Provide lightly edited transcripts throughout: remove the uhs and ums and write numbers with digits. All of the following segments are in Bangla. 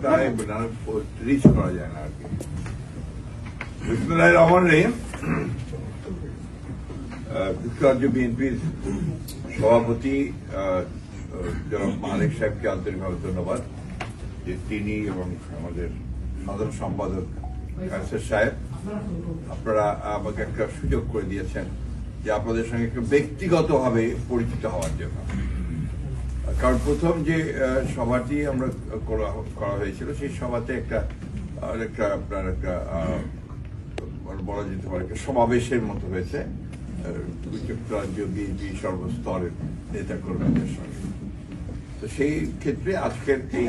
তাই রিচ করা যায় না আর কি। বিসমিল্লাহির রহমানির রহিম। যুক্তরাজ্য বিএনপির সভাপতি জনাব মালেক সাহেবকে আন্তরিকভাবে ধন্যবাদ যে তিনি এবং আমাদের সাধারণ সম্পাদক কায়সার সাহেব আপনারা আমাকে একটা সুযোগ করে দিয়েছেন যে আপনাদের সঙ্গে একটু ব্যক্তিগতভাবে পরিচিত হওয়ার জন্য। কারণ প্রথম যে সভাটি আমরা করা হয়েছিল সেই সভাতে একটা আপনার একটা বলা যেতে পারে একটা সমাবেশের মতো হয়েছে যুক্তরাজ্য বিএনপি সর্বস্তরের নেতা কর্মীদের সঙ্গে। তো সেই ক্ষেত্রে আজকের এই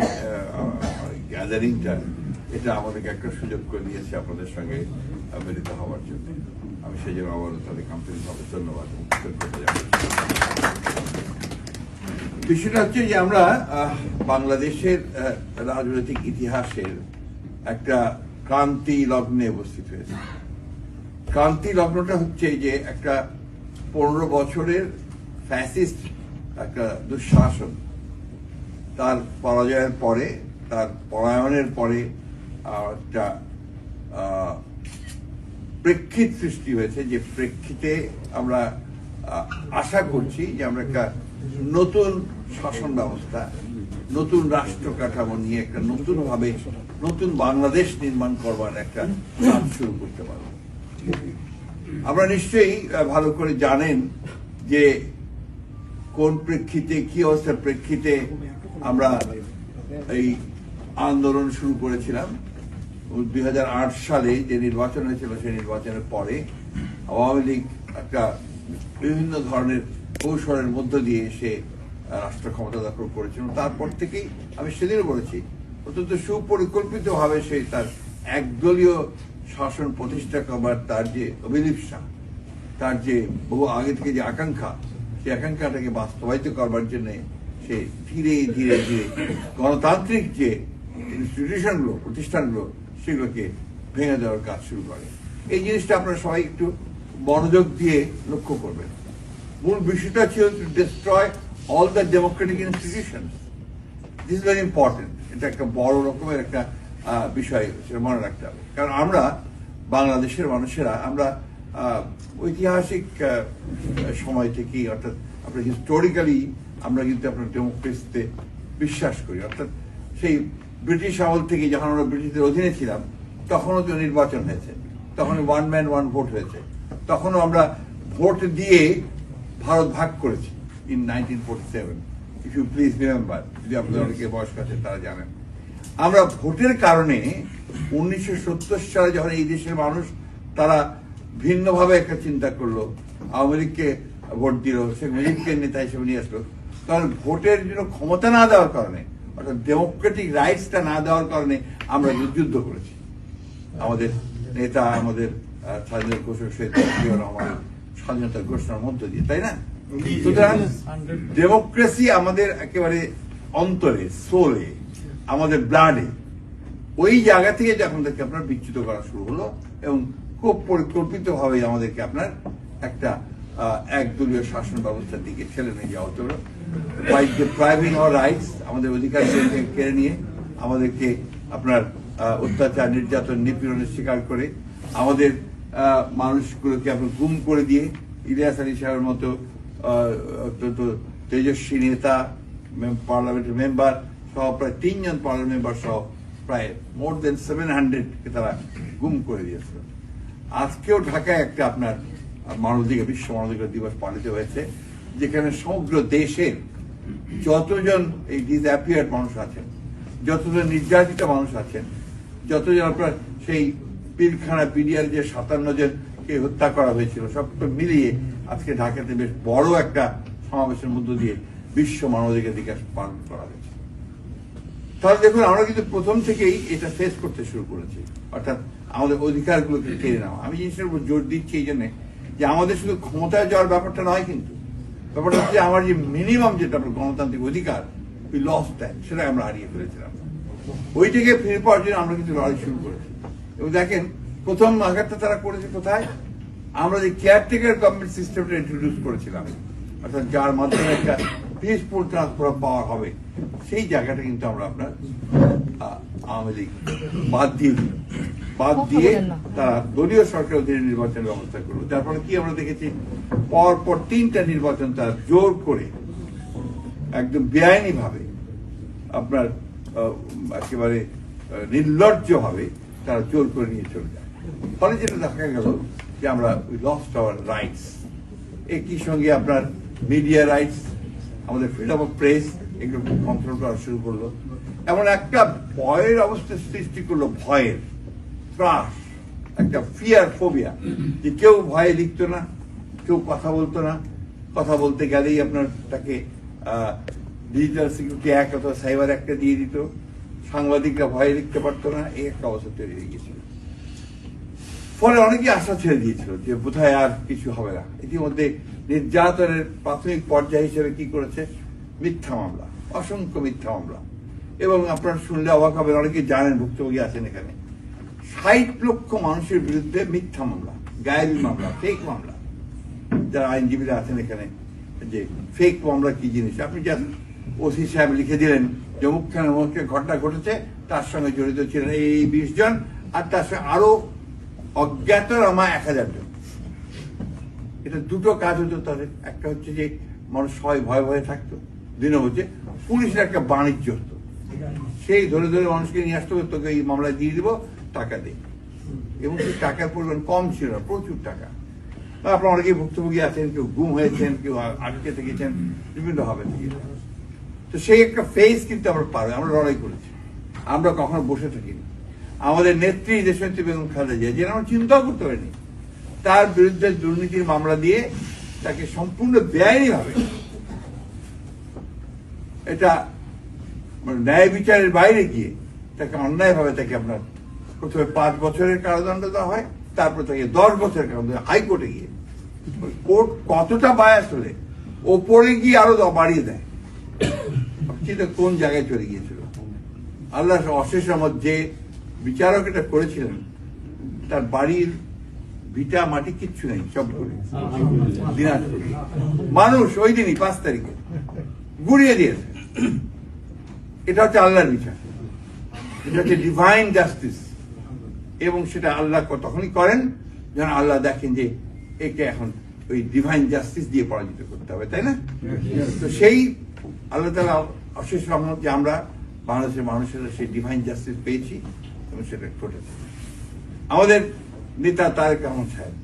গ্যাদারিংটা এটা আমাদেরকে একটা সুযোগ করে দিয়েছে আপনাদের সঙ্গে মিলিত হওয়ার জন্য। আমি সেই জন্য আবারও তাদের আন্তরিকভাবে ধন্যবাদ এবং কৃতজ্ঞতা জানাচ্ছি। বিষয়টা হচ্ছে যে আমরা বাংলাদেশের রাজনৈতিক ইতিহাসের একটা ক্রান্তি লগ্নে উপস্থিত হয়েছে। ক্রান্তি লগ্নটা হচ্ছে যে একটা 15 বছরের ফ্যাসিস্ট একটা দুঃশাসন তার পরাজয়ের পরে, তার পলায়নের পরে একটা প্রেক্ষিত সৃষ্টি হয়েছে, যে প্রেক্ষিতে আমরা আশা করছি যে আমরা একটা নতুন শাসন ব্যবস্থা, নতুন রাষ্ট্র কাঠামো নিয়ে একটা নতুনভাবে নতুন বাংলাদেশ নির্মাণ করবার একটা কাজ শুরু করতে পারব। আমরা নিশ্চয়ই ভালো করে জানেন যে কোন প্রেক্ষিতে, কি অবস্থার প্রেক্ষিতে আমরা এই আন্দোলন শুরু করেছিলাম। 2008 সালে যে নির্বাচন হয়েছিল সেই নির্বাচনের পরে আওয়ামী লীগ একটা বিভিন্ন ধরনের কৌশলের মধ্য দিয়ে এসে রাষ্ট্র ক্ষমতা দখল করেছিল। তারপর থেকেই আমি সেদিনও বলেছি অত্যন্ত সুপরিকল্পিতভাবে সে তার একদলীয় শাসন প্রতিষ্ঠা করবার তার যে অভিলিপ্সা, তার যে বহু আগে থেকে যে আকাঙ্ক্ষা, সেই আকাঙ্ক্ষাটাকে বাস্তবায়িত করবার জন্য সে ধীরে ধীরে ধীরে গণতান্ত্রিক যে ইনস্টিটিউশনগুলো, প্রতিষ্ঠানগুলো, সেগুলোকে ভেঙে দেওয়ার কাজ শুরু করে। এই জিনিসটা আপনারা সবাই একটু মনোযোগ দিয়ে লক্ষ্য করবেন। মূল বিষয়টা ছিল to destroy all the Democratic institution. This is very important. এটা একটা বড় রকমের একটা বিষয়, সেটা মনে রাখতে হবে। কারণ আমরা বাংলাদেশের মানুষেরা আমরা ঐতিহাসিক সময় থেকেই, অর্থাৎ আপনার হিস্টোরিক্যালি আমরা কিন্তু আপনার ডেমোক্রেসিতে বিশ্বাস করি। অর্থাৎ সেই ব্রিটিশ আমল থেকে যখন আমরা ব্রিটিশদের অধীনে ছিলাম তখনও তো নির্বাচন হয়েছে, তখন 1 ম্যান 1 ভোট হয়েছে, তখনও আমরা ভোট দিয়ে ভারত ভাগ করেছি in 1947, if you please remember. যদি আপনাদের অনেকে বয়স্ক আছেন তারা জানেন। আমরা ভোটের কারণে 1970 সালে যখন এই দেশের মানুষ তারা ভিন্নভাবে একটা চিন্তা করলো, আওয়ামী লীগকে ভোট দিল, শেখ মুজিবকে নেতা হিসেবে নিয়ে আসলো, কারণ ভোটের জন্য ক্ষমতা না দেওয়ার কারণে, অর্থাৎ ডেমোক্রেটিক রাইটসটা না দেওয়ার কারণে আমরা যুদ্ধ করেছি। আমাদের নেতা, আমাদের স্বাধীনতা ঘোষক শহীদ জিয়াউর রহমানের স্বাধীনতার ঘোষণার মধ্য দিয়ে, তাই না? সুতরাং ডেমোক্রেসি আমাদের একেবারে অন্তরে, সোলে, আমাদের ব্লাডে, ওই জায়গা থেকে যখন থেকে আপনার বিচ্যুত করা শুরু হলো এবং খুব পরিকল্পিতভাবে আমাদেরকে আপনার একটা একদলীয় শাসন ব্যবস্থার দিকে ঠেলে নিয়ে যাওয়া হতো। বাই ডিপ্রাইভিং আওয়ার রাইটস, আমাদের অধিকার কেড়ে নিয়ে আমাদেরকে আপনার অত্যাচার, নির্যাতন, নিপীড়নের শিকার করে আমাদের মানুষগুলোকে আপনার গুম করে দিয়ে ইলিয়াস আলী সাহেবের মতো অত্যন্ত তেজস্বী নেতা, পার্লামেন্টের মেম্বার সহ প্রায় 3 জন পার্লামেন্ট মেম্বার সহ প্রায় মোর দেন 700-কে তারা গুম করে দিয়েছিল। আজকেও ঢাকায় একটা আপনার মানবাধিকার, বিশ্ব মানবাধিকার দিবস পালিত হয়েছে, যেখানে সমগ্র দেশের যতজন এই ডিসঅ্যাপিয়ার্ড মানুষ আছেন, যতজন নির্যাতিত মানুষ আছেন, যতজন আপনার সেই পিলখানা পিডিয়ার যে 57 জনকে হত্যা করা হয়েছিল, সবটা মিলিয়ে আজকে ঢাকাতে বেশ বড় একটা সমাবেশের মধ্য দিয়ে বিশ্ব মানবাধিকার দিবস পালন করা হয়েছে। তাহলে দেখুন, আমরা কিন্তু প্রথম থেকেই এটা ফেস করতে শুরু করেছি, অর্থাৎ আমাদের অধিকারগুলোকে কেড়ে নেওয়া। আমি জিনিসটার উপর জোর দিচ্ছি এই জন্য যে আমাদের শুধু ক্ষমতায় যাওয়ার ব্যাপারটা নয়, কিন্তু ব্যাপারটা হচ্ছে আমার যে মিনিমাম যেটা আপনার গণতান্ত্রিক অধিকার, ওই লস্ট টাইম, সেটা আমরা হারিয়ে ফেলেছিলাম। ওইটাকে ফিরে পাওয়ার জন্য আমরা কিন্তু লড়াই শুরু করেছি। এবং দেখেন, প্রথম আঘাতটা তারা করেছে কোথায়? আমরা যে কেয়ারটেকার গভর্নমেন্ট সিস্টেমটা ইন্ট্রোডিউস করেছিলাম, অর্থাৎ যার মাধ্যমে একটা পিসফুল ট্রান্সফার অফ পাওয়ার হবে, সেই জায়গাটা কিন্তু আমরা আপনার আওয়ামী লীগ বাদ দিয়ে তারা দলীয় সরকার অধীনে নির্বাচনের ব্যবস্থা করলো। যার ফলে কি আমরা দেখেছি, পরপর 3টা নির্বাচন তারা জোর করে একদম বেআইনি ভাবে আপনার একেবারে নির্লজ্জ ভাবে তারা জোর করে নিয়ে চলে যায়। ফলে যেটা দেখা গেল যে আমরা লস্ট আওয়ার রাইটস, একই সঙ্গে আপনার মিডিয়া রাইটস, আমাদের ফ্রিডম অফ প্রেস এগুলো কন্ট্রোল করা শুরু করলো। এমন একটা ভয়ের অবস্থা সৃষ্টি করলো, ভয়ের ত্রাস, একটা ফিয়ার ফোবিয়া, যে কেউ ভয়ে লিখতো না, কেউ কথা বলতো না, কথা বলতে গেলেই আপনার তাকে ডিজিটাল সিকিউরিটি অ্যাক্ট অথবা সাইবার অ্যাক্টে দিয়ে দিত, সাংবাদিকরা ভয়ে লিখতে পারতো না, এই একটা অবস্থা তৈরি হয়ে গিয়েছিল। ফলে অনেকেই আশা ছেড়ে দিয়েছিল যে বোধহয় আর কিছু হবে না। ইতিমধ্যে নির্যাতনের প্রাথমিক পর্যায় হিসেবে কি করেছে, মিথ্যা মামলা, অসংখ্য মিথ্যা মামলা। এবং আপনারা শুনলে অবাক হবেন, অনেকে জানেন, ভুক্তভোগী আছেন এখানে, 60 লক্ষ মানুষের বিরুদ্ধে মিথ্যা মামলা, গায়েবী মামলা, ফেক মামলা। যারা আইনজীবীরা আছেন এখানে, যে ফেক মামলা কি জিনিস, আপনি জানেন, ওসি সাহেব লিখে দিলেন যে মুখ্যান ঘটনা ঘটেছে, তার সঙ্গে জড়িত ছিলেন এই 20 জন, আর তার সঙ্গে আরো অজ্ঞাতনামা 1000 জন। এটা দুটো কাজ হতো তাদের। একটা হচ্ছে যে মানুষ সবাই ভয়ে ভয়ে থাকতো, দিনে হচ্ছে পুলিশের একটা বাণিজ্য হতো, সেই ধরে ধরে মানুষকে নিয়ে আসতে হবে, তোকে এই মামলায় দিয়ে দিব, টাকা দে। এবং সেই টাকার পরিমাণ কম ছিল না, প্রচুর টাকা। আপনার অনেকেই ভুক্তভোগী আছেন, কেউ গুম হয়েছেন, কেউ আটকে থেকেছেন, বিভিন্ন ভাবে থেকে। তো সেই একটা ফেজ কিন্তু আমরা পারবো, আমরা লড়াই করেছি, আমরা কখনো বসে থাকিনি। আমাদের নেত্রী দেশনেত্রী বেগম খালেদা জিয়া, যেটা আমরা চিন্তাও করতে পারিনি, তার বিরুদ্ধে দুর্নীতির মামলা দিয়ে তাকে সম্পূর্ণ বেআইনি ভাবে, এটা ন্যায় বিচারের বাইরে গিয়ে তাকে অন্যায় ভাবে তাকে আপনার প্রথমে 5 বছরের কারাদণ্ড দেওয়া হয়, তারপর তাকে 10 বছরের কারাদণ্ড, হাইকোর্টে গিয়ে। কোর্ট কতটা বায়াস হলে ওপরে গিয়ে আরো বাড়িয়ে দেয়, সেটা কোন জায়গায় চলে গিয়েছিল। আল্লাহ অশেষ রহমত, যে বিচারক এটা করেছিলেন, তার বাড়ির ভিটা মাটি কিচ্ছু নেই, সব করে দিনাজপুরে মানুষ ওই দিনই 5 তারিখে গুড়িয়ে দিয়েছে। এটা হচ্ছে আল্লাহর বিচার, এটা হচ্ছে ডিভাইন জাস্টিস। এবং সেটা আল্লাহ তখনই করেন যেন আল্লাহ দেখেন যে একে এখন ওই ডিভাইন জাস্টিস দিয়ে পরাজিত করতে হবে, তাই না? তো সেই আল্লাহ তাআলা অশেষ রহমত যে আমরা বাংলাদেশের মানুষের সেই ডিভাইন জাস্টিস পেয়েছি এবং সেটা ঘটেছে। আমাদের নেতা তারেক রহমান সাহেব,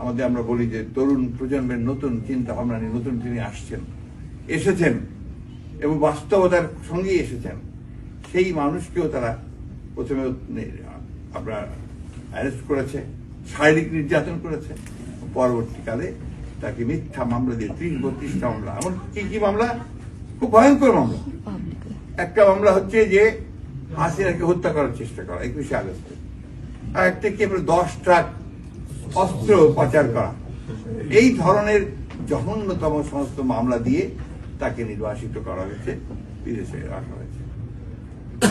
আমাদের আমরা বলি যে তরুণ প্রজন্মের নতুন চিন্তা ভাবনা নিয়ে নতুন তিনি এসেছেন এবং বাস্তবতার সঙ্গেই এসেছেন। সেই মানুষকেও তারা প্রথমে আপনার অ্যারেস্ট করেছে, শারীরিক নির্যাতন করেছে, পরবর্তীকালে তাকে মিথ্যা মামলা দিয়ে 30-32টা মামলা, এমন কি মামলা, খুব ভয়ঙ্কর মামলা। একটা মামলা হচ্ছে যে হাসিনাকে হত্যা করার চেষ্টা করা 21শে আগস্টে, আর একটা কি 10 ট্রাক অস্ত্র পাচার করা। এই ধরনের জঘন্যতম সমস্ত মামলা দিয়ে তাকে নির্বাসিত করা হয়েছে, বিদেশে রাখা হয়েছে।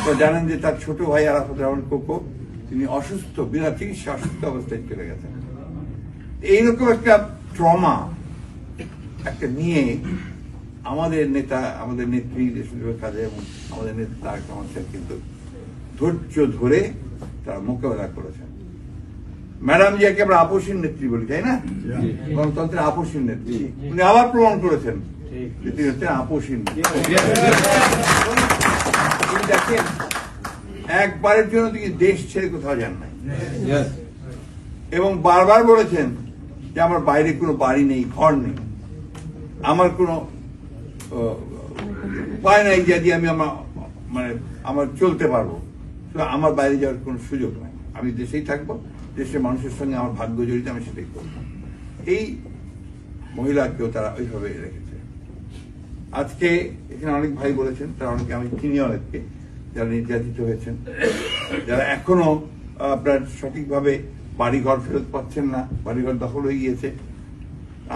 তো জানেন যে তার ছোট ভাই আরাফাত রহমান কোকো, তিনি অসুস্থ, বিনা চিকিৎসা অসুস্থ অবস্থায় চলে গেছেন। এইরকম একটা ট্রমা একটা নিয়ে আমাদের নেতা, আমাদের নেত্রী দেশনেত্রী খালেদা এবং আমাদের নেতা তারেক রহমান সাহেব কিন্তু ধৈর্য ধরে তারা মোকাবেলা করেছেন। ম্যাডাম জিয়াকে আমরা আপসীন নেত্রী বলি, তাই না? গণতন্ত্রের আপসীন নেত্রী, উনি আবার প্রমাণ করেছেন যে তিনি হচ্ছেন আপসীন। দেখেন, একবারের জন্য তিনি দেশ ছেড়ে কোথাও যান নাই, এবং বারবার বলেছেন যে আমার বাইরে কোনো বাড়ি নেই, ঘর নেই, আমার কোনো উপায় নাই যদি আমি আমার চলতে পারবো, আমার বাইরে যাওয়ার কোনো সুযোগ নাই, আমি দেশেই থাকবো, দেশের মানুষের সঙ্গে আমার ভাগ্য জড়িত, আমি সেটাই করবো। এই মহিলাকেও তারা ওইভাবে রেখেছে। আজকে এখানে অনেক ভাই বলেছেন, তারা অনেকে, আমি চিনি অনেককে, যারা নির্যাতিত হয়েছেন, যারা এখনো আপনার সঠিকভাবে বাড়িঘর ফেরত পাচ্ছেন না, বাড়িঘর দখল হয়ে গিয়েছে।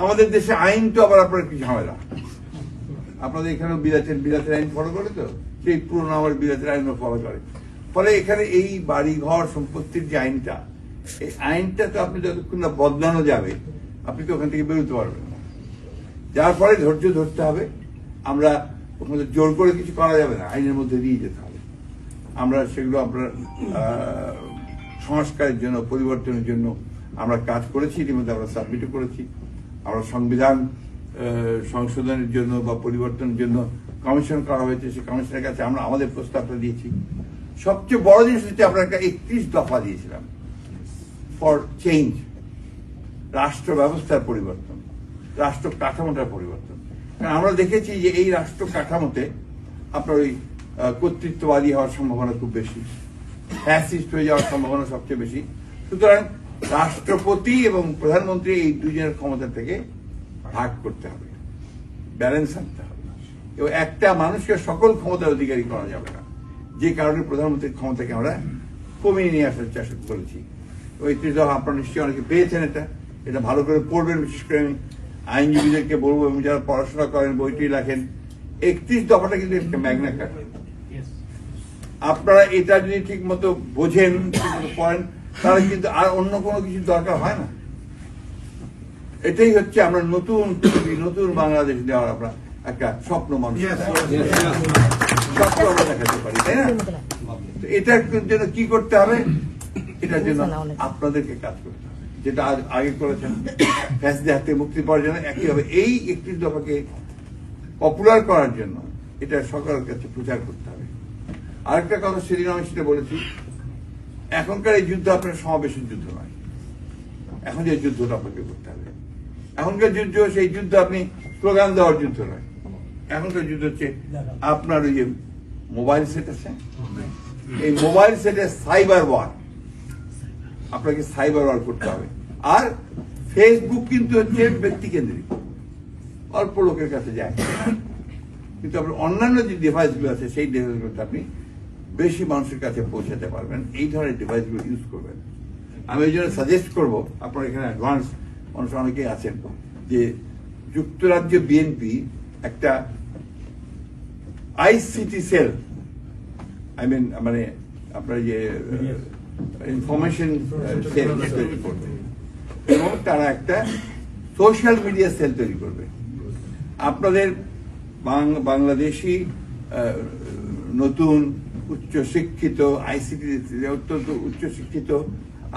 আমাদের দেশে আইন তো আবার আপনার কি ঝামেলা, আপনাদের এখানেও বিলাতের আইন ফলো করে, তো সেই পুরোনো আমার বিলাতের আইনও ফলো করে। ফলে এখানে এই বাড়িঘর সম্পত্তির যে আইনটা, এই আইনটা তো আপনি যতক্ষণ না বদলানো যাবে, আপনি তো ওখান থেকে বেরোতে পারবেন না। যার ফলে ধৈর্য ধরতে হবে, আমরা ওখানে জোর করে কিছু করা যাবে না, আইনের মধ্যে দিয়ে যেতে হবে। আমরা সেগুলো আপনার সংস্কারের জন্য, পরিবর্তনের জন্য আমরা কাজ করেছি, ইতিমধ্যে আমরা সাবমিটও করেছি। আমরা সংবিধান সংশোধনের জন্য বা পরিবর্তনের জন্য কমিশন করা হয়েছে, সেই কমিশনের কাছে আমরা আমাদের প্রস্তাবটা দিয়েছি। সবচেয়ে বড় জিনিস হচ্ছে আমরা একটা 31 দফা দিয়েছিলাম ফর চেঞ্জ, রাষ্ট্র ব্যবস্থার পরিবর্তন, রাষ্ট্র কাঠামোটার পরিবর্তন। কারণ আমরা দেখেছি যে এই রাষ্ট্র কাঠামোতে আপনার ওই কর্তৃত্ববাদী হওয়ার সম্ভাবনা খুব বেশি, ফ্যাসিস্ট হয়ে যাওয়ার সম্ভাবনা সবচেয়ে বেশি। সুতরাং রাষ্ট্রপতি এবং প্রধানমন্ত্রী এই দুজনের ক্ষমতা থেকে ভাগ করতে হবে, ব্যালেন্স আনতে হবে, এবং একটা মানুষকে সকল ক্ষমতার অধিকারী করা যাবে না। যে কারণে প্রধানমন্ত্রীর ক্ষমতাকে আমরা কমিয়ে নিয়ে আসার চেষ্টা করেছি। ওই 31 দফা আপনারা নিশ্চয়ই অনেকে পেয়েছেন, এটা ভালো করে পড়বেন। বিশেষ করে আমি আইনজীবীদেরকে বলবো এবং যারা পড়াশোনা করেন, বইটি লেখেন, 31 দফাটা কিন্তু একটা ম্যাগনা কার্টা। আপনারা এটা যদি ঠিক মতো বোঝেন, ঠিক মতো পড়েন, তাহলে কিন্তু আর অন্য কোনো কিছু দরকার হয় না। এটাই হচ্ছে আমরা নতুন পৃথিবী, নতুন বাংলাদেশ দেওয়ার আমরা একটা স্বপ্ন মানুষ স্বপ্ন আমরা দেখাতে পারি, তাই না? তো এটার জন্য কি করতে হবে? এটার জন্য আপনাদেরকে কাজ করতে হবে, যেটা আগে করেছেন ফ্যাসিস্টের হাত থেকে মুক্তি পাওয়ার জন্য। একইভাবে এই 31 দফাকে পপুলার করার জন্য এটা সরকারের কাছে প্রচার করতে হবে। আরেকটা কথা সেদিন আমি সেটা বলেছি, এখনকার এই যুদ্ধ আপনার সমাবেশের যুদ্ধ নয়। এখন যে যুদ্ধটা আপনাকে করতে হবে, এখনকার যুদ্ধ সেই যুদ্ধ আপনি স্লোগান দেওয়ার যুদ্ধ নয়। এখনকার যুদ্ধ হচ্ছে আপনার ওই যে মোবাইল সেট আছে, এই মোবাইল সেটে সাইবার ওয়ার, আপনাকে সাইবার ওয়ার করতে হবে। আর ফেসবুক কিন্তু হচ্ছে ব্যক্তি কেন্দ্রিক, অল্প লোকের কাছে যায়, কিন্তু আপনার অন্যান্য যে ডিভাইসগুলো আছে সেই ডিভাইসগুলোতে আপনি বেশি মানুষের কাছে পৌঁছাতে পারবেন। এই ধরনের ডিভাইসগুলো ইউজ করবেন। আমি এই জন্য সাজেস্ট করবো, আপনার এখানে অ্যাডভান্স মানুষ অনেকেই আছেন, যে যুক্তরাজ্য বিএনপি একটা আইসিটি সেল, মানে আপনার যে ইনফরমেশন সেল তৈরি করবে, এবং তারা একটা সোশ্যাল মিডিয়া সেল তৈরি করবে। আপনাদের বাংলাদেশি নতুন উচ্চশিক্ষিত, আইসিটি অত্যন্ত উচ্চশিক্ষিত,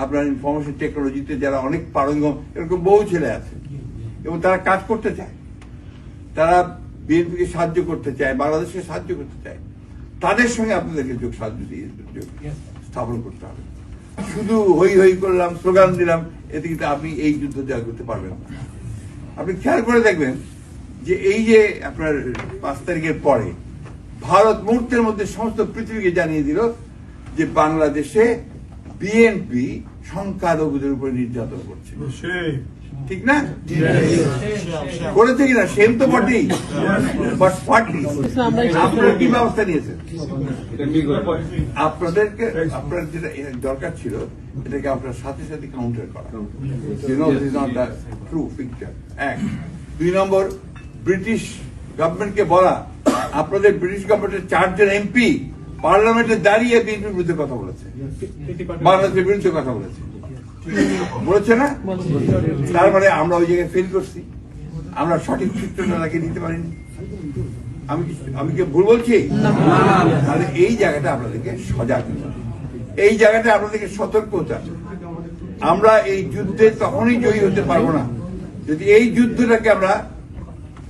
আপনার ইনফরমেশন টেকনোলজিতে যারা অনেক পারঙ্গম, এরকম বহু ছেলে আছে, এবং তারা কাজ করতে চায়, তারা বিএনপিকে সাহায্য করতে চায়, বাংলাদেশকে সাহায্য করতে চায়। তাদের সঙ্গে আপনাদেরকে যোগ স্থাপন করতে হবে। শুধু হই হই করলাম, স্লোগান দিলাম, এতে কিন্তু আপনি এই যুদ্ধ জয় করতে পারবেন না। আপনি খেয়াল করে দেখবেন যে এই যে আপনার 5 তারিখের পরে ভারত মুহূর্তের মধ্যে সমস্ত পৃথিবীকে জানিয়ে দিল যে বাংলাদেশে বিএনপি সংখ্যালঘুদের উপরে নির্যাতন করছে। ঠিক না? করেছে কিনা? সেম তো বটেই। আপনারা কি ব্যবস্থা নিয়েছেন? আপনাদেরকে, আপনার যেটা দরকার ছিল, এটাকে আপনার সাথে সাথে কাউন্টার করা। True picture 1। 2 নম্বর, ব্রিটিশ গভর্নমেন্টকে বলা, আপনাদের ব্রিটিশ গভর্নমেন্টের 4 জন এমপি পার্লামেন্টে দাঁড়িয়ে বিএনপির বিরুদ্ধে কথা বলেছে, বাংলাদেশের বিরুদ্ধে কথা বলেছে, বলেছে না? তার মানে আমরা ওই জায়গায় ফেল করছি, আমরা সঠিক চিত্রটা তাকে দিতে পারিনি। আমি কি ভুল বলছি? তাহলে এই জায়গাটা আপনাদেরকে সজাগ, এই জায়গাটা আপনাদেরকে সতর্ক হতে হবে। আমরা এই যুদ্ধে তখনই জয়ী হতে পারবো না যদি এই যুদ্ধটাকে আমরা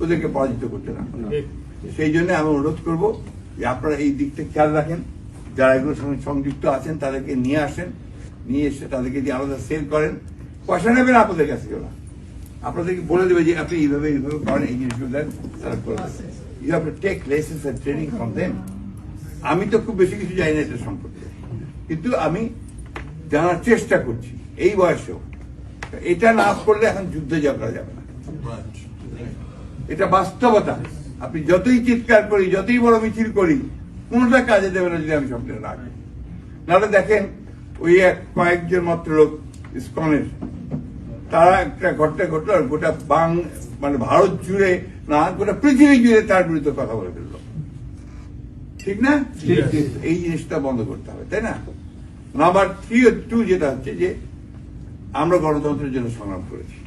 ওদেরকে পরাজিত করতে না। সেই জন্য আমি অনুরোধ করব যে আপনারা এই দিকটা খেয়াল রাখেন, যারা এগুলোর সঙ্গে সংযুক্ত আছেন তাদেরকে নিয়ে আসেন, নিয়ে এসে তাদেরকে দিয়ে আলাদা সেল করেন। পয়সা নেবেন আপনাদের কাছে, ওরা আপনাদেরকে বলে দেবে যে আপনি এইভাবে এইভাবে করেন, এই জিনিসগুলো দেন, তারা করে দেবে। You have to take lessons and training from them. আমি তো খুব বেশি কিছু জানি না এটা সম্পর্কে, কিন্তু আমি জানার চেষ্টা করছি এই বয়সেও। এটা না করলে এখন যুদ্ধ জয় করা যাবে না, এটা বাস্তবতা। আপনি যতই চিৎকার করি, যতই বড় মিছিল করি, কোনটা কাজে দেবে না যদি আমি স্বপ্নে রাখি। নাহলে দেখেন ওই কয়েকজন মাত্র লোক ইসকনের, তারা একটা ঘটনা ঘটলো, আর গোটা মানে ভারত জুড়ে না, গোটা পৃথিবী জুড়ে তার বিরুদ্ধে কথা বলে ফেললো। ঠিক না? এই জিনিসটা বন্ধ করতে হবে, তাই না? নাম্বার 2 যেটা হচ্ছে যে আমরা গণতন্ত্রের জন্য সংগ্রাম করেছি,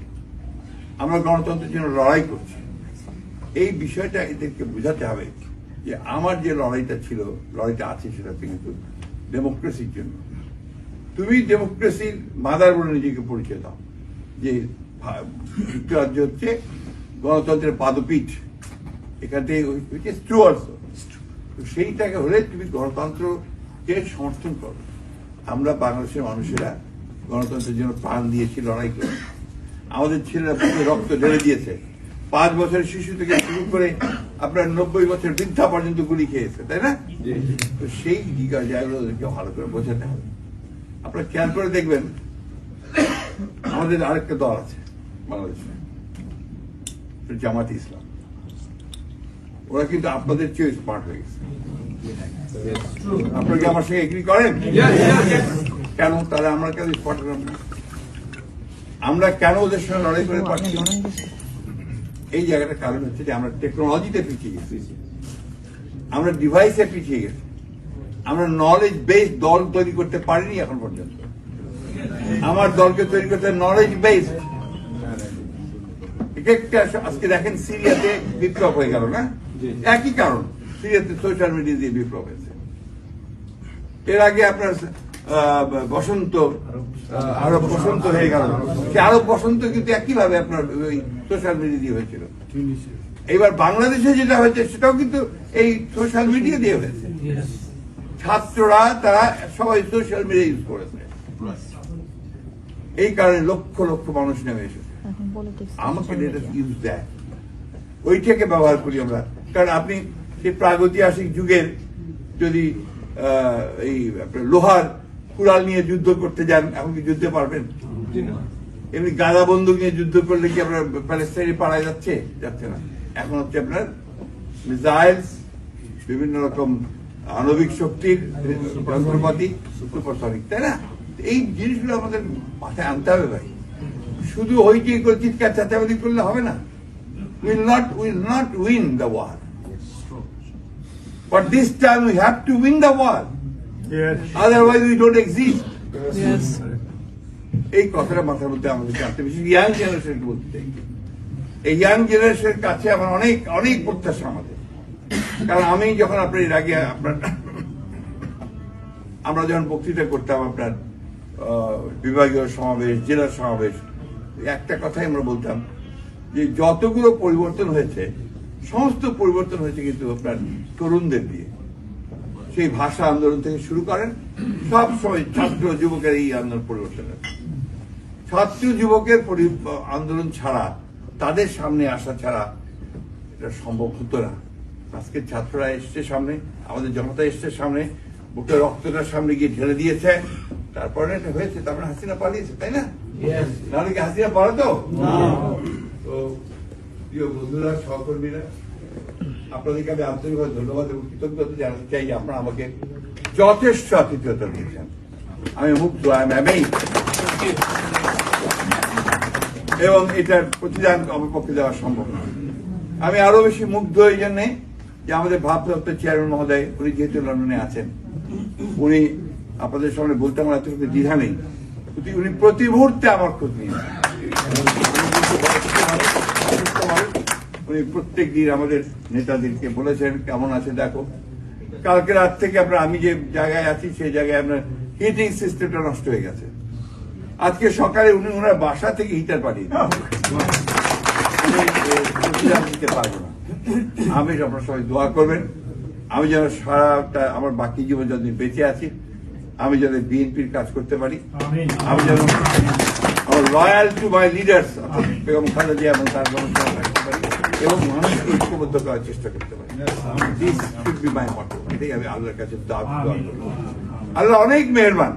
আমরা গণতন্ত্রের জন্য লড়াই করছি। এই বিষয়টা এদেরকে বোঝাতে হবে যে আমার যে লড়াইটা ছিল, লড়াইটা আছে, সেটা কিন্তু ডেমোক্রেসির জন্য। তুমি ডেমোক্রেসির মাদার বলে নিজেকে পরিচয় দাও, যে যুক্তরাজ্য হচ্ছে গণতন্ত্রের পাদপীঠ, এখান থেকে সেইটাকে হলে তুমি গণতন্ত্রকে সমর্থন করো। আমরা বাংলাদেশের মানুষেরা গণতন্ত্রের জন্য প্রাণ দিয়েছি, লড়াই করে আমাদের ছেলেরা বুকে রক্ত ঢেলে দিয়েছে। 5 বছরের শিশু থেকে শুরু করে আপনার 90 বছর বৃদ্ধা পর্যন্ত গুলি খেয়েছে, তাই না? তো সেই জায়গাগুলোকে ভালো করে বোঝাতে হবে। আপনারা খেয়াল করে দেখবেন, আমাদের আরেকটা দল আছে বাংলাদেশে, জামাতে ইসলাম। ওরা কিন্তু আপনাদের চেয়ে স্মার্ট হয়ে গেছে। আপনারা কি আমার সঙ্গে এগ্রি করেন? কেন তারা আমরা কেন স্মার্ট হলাম না? আমরা কেন ওদের সঙ্গে লড়াই করে পারছি? এই জায়গাটার কারণ হচ্ছে যে আমরা টেকনোলজিতে পিছিয়ে গেছি, আমরা ডিভাইসে পিছিয়ে গেছি, আমরা নলেজ বেস দল তৈরি করতে পারিনি এখন পর্যন্ত। আমার দলকে তৈরি করতে নলেজ বেস। আজকে দেখেন সিরিয়াতে বিপ্লব হয়ে গেল না? একই কারণ, সিরিয়াতে সোশ্যাল মিডিয়া দিয়ে বিপ্লব হয়েছে। এর আগে আপনার বসন্ত, আরব বসন্ত হয়ে গেল, সে আরব বসন্ত কিন্তু একইভাবে আপনার ওই সোশ্যাল মিডিয়া দিয়ে হয়েছিল। এবার বাংলাদেশে যেটা হয়েছে সেটাও কিন্তু এই সোশ্যাল মিডিয়া দিয়ে হয়েছে। ছাত্ররা তারা সবাই সোশ্যাল মিডিয়া ইউজ করেছে, এই কারণে লক্ষ লক্ষ মানুষ নেমে এসেছে। আমাকে ইউজ দেয়, ওইটাকে ব্যবহার করি আমরা। কারণ আপনি সেই প্রাগৈতিহাসিক যুগের যদি এই লোহার কুড়াল নিয়ে যুদ্ধ করতে যান, এখন কি যুদ্ধে পারবেন? এমনি গাদা বন্দুক নিয়ে যুদ্ধ করলে কি আপনার প্যালেস্টাইনে পাড়ায় যাচ্ছে? যাচ্ছে না। এখন হচ্ছে আপনার মিসাইলস, বিভিন্ন রকম আণবিক শক্তির যন্ত্রপাতি, সুপারসনিক, তাই না? এই জিনিসগুলো আমাদের মাথায় আনতে হবে ভাই। শুধু হইচই করে চিৎকার চাচাবাদি করলে হবে না। will not win the war, but this time we have to win the war. Yes. Otherwise we don't exist. Yes. এই কথাটা মাথার মধ্যে আমাদের জানতে, বিশেষ ইয়াং জেনারেশনকে বলতে চাই। এই ইয়াং জেনারেশনের কাছে আমার অনেক অনেক প্রত্যাশা আমাদের। কারণ আমি যখন আপনার এর আগে আমরা যখন বক্তৃতা করতাম আপনার বিভাগীয় সমাবেশ, জেলা সমাবেশ, একটা কথাই আমরা বলতাম যে যতগুলো পরিবর্তন হয়েছে সমস্ত পরিবর্তন হয়েছে কিন্তু আপনার তরুণদের দিয়ে। সেই ভাষা আন্দোলন থেকে শুরু করেন, সব সময় ছাত্র যুবকের এই আন্দোলন পরিবর্তন হয়েছে। ছাত্র যুবকের আন্দোলন ছাড়া, তাদের সামনে আসা ছাড়া এটা সম্ভব হতো না। আজকে ছাত্ররা এসছে সামনে, আমাদের জনতা এসছে সামনে, বুকের রক্তটার সামনে গিয়ে ঢেলে দিয়েছে, তারপরে এটা হয়েছে। তারপরে হাসিনা পালিয়েছে, তাই না? নাহলে কি হাসিনা পালাতো? তো প্রিয় বন্ধুরা, সহকর্মীরা, আপনাদেরকে আমি আন্তরিকভাবে ধন্যবাদ এবং কৃতজ্ঞতা জানাতে চাই যে আপনারা আমাকে যথেষ্ট আতিথ্যতা দিয়েছেন। আমি মুগ্ধ, এবং এটার প্রতিদান আমার পক্ষে দেওয়া সম্ভব না। আমি আরো বেশি মুগ্ধ এই জন্যে যে আমাদের ভারপ্রাপ্ত চেয়ারম্যান মহোদয়, উনি যেহেতু লন্ডনে আছেন, উনি আপনাদের সামনে বলতে আমার এতটুকু দ্বিধা নেই, উনি প্রতি মুহূর্তে আমার খোঁজ নিয়েছেন। উনি প্রত্যেক দিন আমাদের নেতাদেরকে বলেছেন কেমন আছে দেখো। কালকে রাত থেকে আপনার আমি যে জায়গায় আছি সেই জায়গায় আপনার হিটিং সিস্টেমটা নষ্ট হয়ে গেছে। আজকে সকালে উনি ওনার বাসা থেকে হিটার পাঠিয়ে দিতে পারবো না। আমি আপনার সবাই দোয়া করবেন, আমি যেন সারাটা আমার বাকি জীবন যতদিন বেঁচে আছি আমি যেন বিএনপির কাজ করতে পারি, আমি যেন আমার loyal to my leaders Begum Khaleda Zia এবং তার গণসংখ্যা রাখতে পারি এবং মানুষকে ঐক্যবদ্ধ করার চেষ্টা করতে পারি। দিস শুড বি মাই মটো। এটাই আমি আল্লাহর কাছে দোয়া করি। আল্লাহ অনেক মেহেরবান,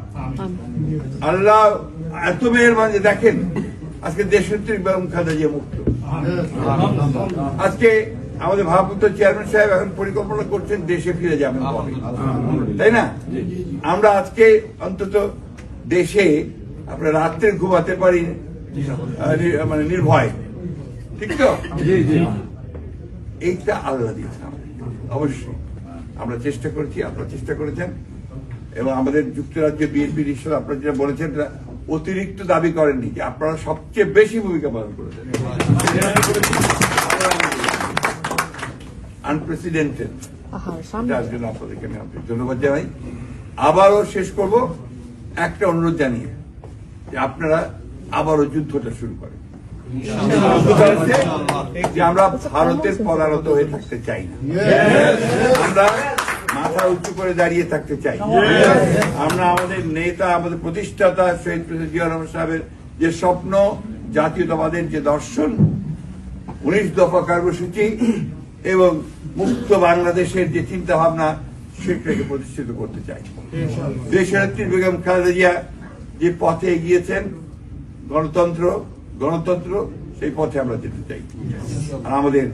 আল্লাহ এত মেহেরবান যে দেখেন আজকে দেশনেত্রী বেগম খালেদা জিয়া মুক্ত। আজকে আমাদের ভারপ্রাপ্ত চেয়ারম্যান সাহেব এখন পরিকল্পনা করছেন দেশে ফিরে যাবেন, তাই না? আমরা আজকে অন্তত দেশে আমরা রাত্রে ঘুমাতে পারি মানে নির্ভয়, ঠিক তো? এইটা আল্লাহ দিয়েছেন অবশ্যই। আমরা চেষ্টা করেছি, আপনারা চেষ্টা করেছেন, এবং আমাদের যুক্তরাজ্য বিএনপির হিসেবে আপনারা যেটা বলেছেন অতিরিক্ত দাবি করেননি, যে আপনারা সবচেয়ে বেশি ভূমিকা পালন করেছেন, আনপ্রেসিডেন্টেড। যার জন্য আপনাদেরকে আমি ধন্যবাদ জানাই। আবারও শেষ করব একটা অনুরোধ জানিয়ে যে আপনারা আবারও যুদ্ধটা শুরু করেন। যুদ্ধটা হচ্ছে যে আমরা ভারতের পরারত হয়ে থাকতে চাই না, আমরা মাথা উঁচু করে দাঁড়িয়ে থাকতে চাই। আমরা আমাদের নেতা, আমাদের প্রতিষ্ঠাতা শহীদ প্রেসিডেন্ট জিয়া রহমান সাহেবের যে স্বপ্ন, জাতীয়তাবাদের যে দর্শন, 19 দফা কর্মসূচি এবং মুক্ত বাংলাদেশের যে চিন্তা ভাবনা, সেটাকে প্রতিষ্ঠিত করতে চাই। দেশনেত্রী বেগম খালেদা জিয়া যে পথে এগিয়েছেন, গণতন্ত্র সেই পথে আমরা যেতে চাই। আর আমাদের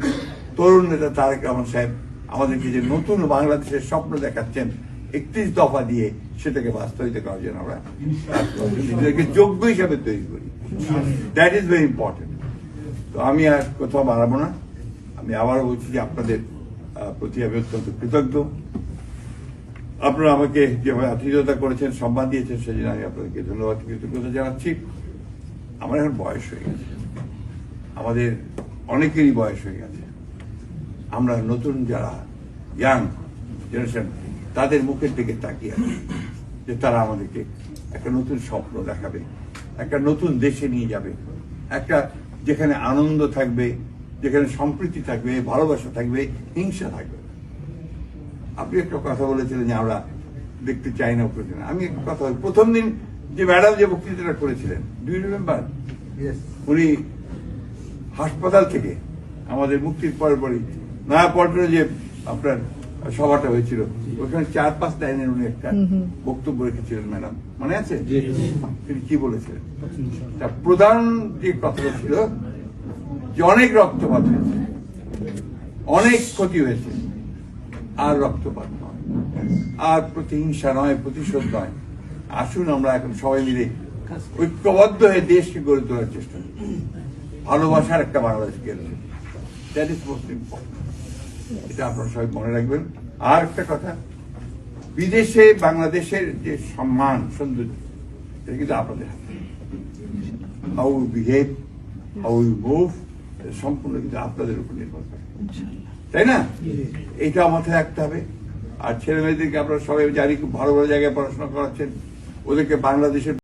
তরুণ নেতা তারেক রহমান সাহেব আমাদেরকে যে নতুন বাংলাদেশের স্বপ্ন দেখাচ্ছেন 31 দফা দিয়ে, সেটাকে বাস্তবায়িত করার জন্য আমরা নিজেদেরকে যোগ্য হিসাবে তৈরি করি। That is very important. তো আমি আর কোথাও বাড়াবো না। আমি আবারও বলছি যে আপনাদের প্রতি আমি অত্যন্ত কৃতজ্ঞ। আপনারা আমাকে যেভাবে আতিথেয়তা করেছেন, সম্মান দিয়েছেন, সেজন্য আমি আপনাদেরকে ধন্যবাদ, কৃতজ্ঞতা জানাচ্ছি। আমার এখন বয়স হয়ে গেছে, আমাদের অনেকেরই বয়স হয়ে গেছে। আমরা নতুন যারা ইয়াং জেনারেশন, তাদের মুখের দিকে তাকিয়ে আছি যে তারা আমাদেরকে একটা নতুন স্বপ্ন দেখাবে, একটা নতুন দেশে নিয়ে যাবে, একটা যেখানে আনন্দ থাকবে, যেখানে সম্প্রীতি থাকবে, ভালোবাসা থাকবে, হিংসা থাকবে। আপনি একটা কথা বলেছিলেন যে আমরা দেখতে চাই না, আমি একটা কথা, প্রথম দিন যে ম্যাডাম যে বক্তৃতাটা করেছিলেন, ডু ইউ রিমেম্বার? উনি হাসপাতাল থেকে আমাদের মুক্তির পরপরই নয়াপল্টনে যে আপনার সভাটা হয়েছিল, ওখানে 4-5 লাইনের উনি একটা বক্তব্য রেখেছিলেন ম্যাডাম, মনে আছে? তিনি কি বলেছিলেন? তার প্রধান যে কথাটা ছিল যে অনেক রক্তপাত হয়েছে, অনেক ক্ষতি হয়েছে, আর রক্তপাত নয়, আর প্রতিহিংসা নয়, প্রতিশোধ নয়। আসুন আমরা এখন সবাই মিলে ঐক্যবদ্ধ হয়ে দেশকে গড়ে তোলার চেষ্টা করি, ভালোবাসার একটা বাংলাদেশ গড়ে। That is most important. এটা আপনারা সবাই মনে রাখবেন। আর একটা কথা, বিদেশে বাংলাদেশের যে সম্মান, সৌন্দর্য, এটা কিন্তু আপনাদের হাতে। How you behave, how you move, সম্পূর্ণ কিন্তু আপনাদের উপর নির্ভর করে, তাই না? এটা মাথায় রাখতে হবে। আর ছেলে মেয়েদেরকে আপনারা সবাই জানি খুব ভালো ভালো জায়গায় পড়াশোনা করাচ্ছেন, ওদেরকে বাংলাদেশের